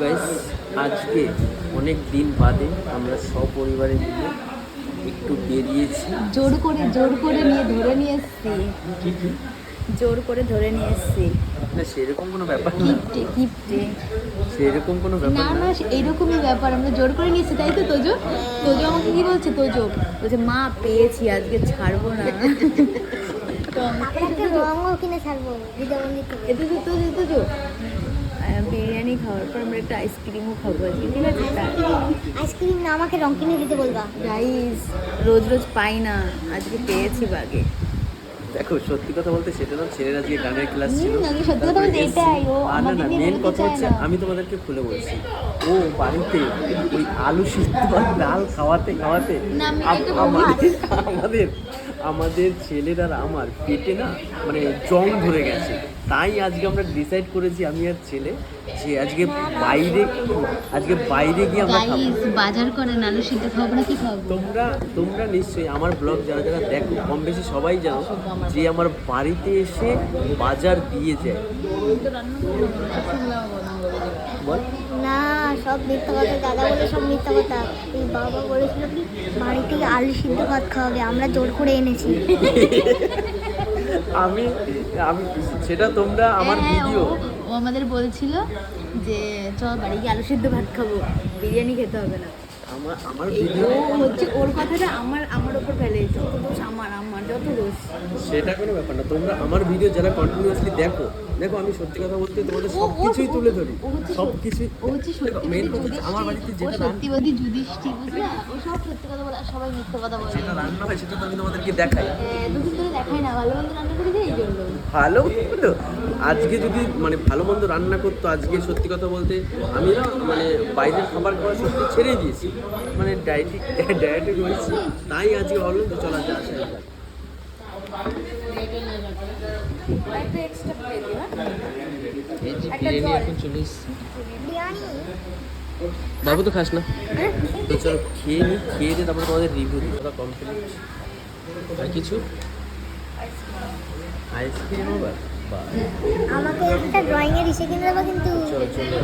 Guys, আজকে অনেক দিন বাদে আমরা সপরিবারে মিলে একটু বেরিয়েছি। জোর করে নিয়ে ধরে নিয়ে এসছি। কি কি জোর করে ধরে নিয়ে এসছি। না, সেরকম কোনো ব্যাপার না, কিপটে সেরকম কোনো না ব্যাপার না, না। এইরকমই ব্যাপার। আমরা জোর করে নিয়েছি, তাই তো? তোজো তোজো আমাকে কি বলছে? তোজো বলছে মা পেয়েছি, আজকে ছাড়বো না। রঙও কিনে ছাড়বো বিদ্যামন্দির থেকে। এতে তো তোজো তোজো বিরিয়ানি খাওয়ার পর আমরা একটা আইসক্রিমও খাবো আজকে, ঠিক আছে? আইসক্রিম না, আমাকে রং কিনে দিতে বলবা। গাইস, রোজ রোজ পাই না, আজকে পেয়েছি বাগে। দেখো, সত্যি কথা বলতে সেটা না, ছেলের আজকে গানের ক্লাস ছিল। আমি সত্যি কথা বলতে এটাই, ও আর না আমাদের না, নিয়ে মেন বেরোতে কথা চায় হচ্ছে না। আমি তোমাদেরকে খুলে বলছি, ও বাড়িতে ওই আলু সিদ্ধ আর ডাল খাওয়াতে খাওয়াতে না, আমি এটা আমাদের আমাদের আমাদের ছেলের আর আমার পেটে না মানে জং ধরে গেছে। তাই আজকে আমরা ডিসাইড করেছি, আমি আর ছেলে, যে আজকে বাইরে গিয়ে আমরা খাবো। গাইস, বাজার করেন, আলু সিদ্ধ খাবো না কি খাবো? তোমরা নিশ্চয়ই আমার ব্লগ যারা যারা দেখো কম বেশি সবাই জানো যে আমার বাড়িতে এসে বাজার দিয়ে যায়। বল। না, সব মিথ্যা কথা, দাদা বলে সব মিথ্যা কথা। এই বাবা বলেছিল কি বাড়ি থেকে আলু সিদ্ধ ভাত খাওয়াবে, আমরা জোর করে এনেছি। আমি আমি সেটা তোমরা আমার ভিডিও ও আমাদের বলছিল যে চল বাড়ি গিয়ে আলু সিদ্ধ ভাত খাবো, বিরিয়ানি খেতে হবে না। আমার ভিডিও ও হচ্ছে ওর কথাটা আমার ওপর ফেলে, যত দোষ আমার যত দোষ। সেটা কোনো ব্যাপার না। তোমরা আমার ভিডিও যারা কন্টিনিউয়াসলি দেখো, আমি সত্যি কথা বলতে তোমাদের সব কিছুই তুলে ধরি, সব কিছুই। ও হচ্ছে মেন কথা হচ্ছে আমার বাড়িতে যেটা সত্যিবাদী যুধিষ্ঠির, বুঝলা? ও সব সত্যি কথা বলে আর সবাই মিথ্যে কথা বলে। যেটা রান্না হয় সেটা তো আমি তোমাদেরকে দেখাই। দুদিন ধরে দেখাই না, ভালো মন্দ রান্না করে এই জন্য। ভালো মন্দ আজকে যদি মানে ভালো মন্দ রান্না করতো, আজকে সত্যি কথা বলতে আমি না মানে বাইরের খাবার খাওয়া সত্যি ছেড়ে দিয়েছি, মানে ডায়েটে রয়েছি। তাই আজকে ভাবলাম যে চলা যায়, আসা যাক। বিরিয়ানি এখন চলে এসেছি। বিরিয়ানি বাবু তো খাস না, তো চলো খেয়ে নিই, খেয়ে দিয়ে তারপরে তোমাদের রিভিউ দিই। ওটা কমপ্লিট। আর কিছু আইসক্রিম আবার বা আমাকে একটা ড্রয়িং এর ইসে কিনে দেবো কিন্তু। চলো চলো।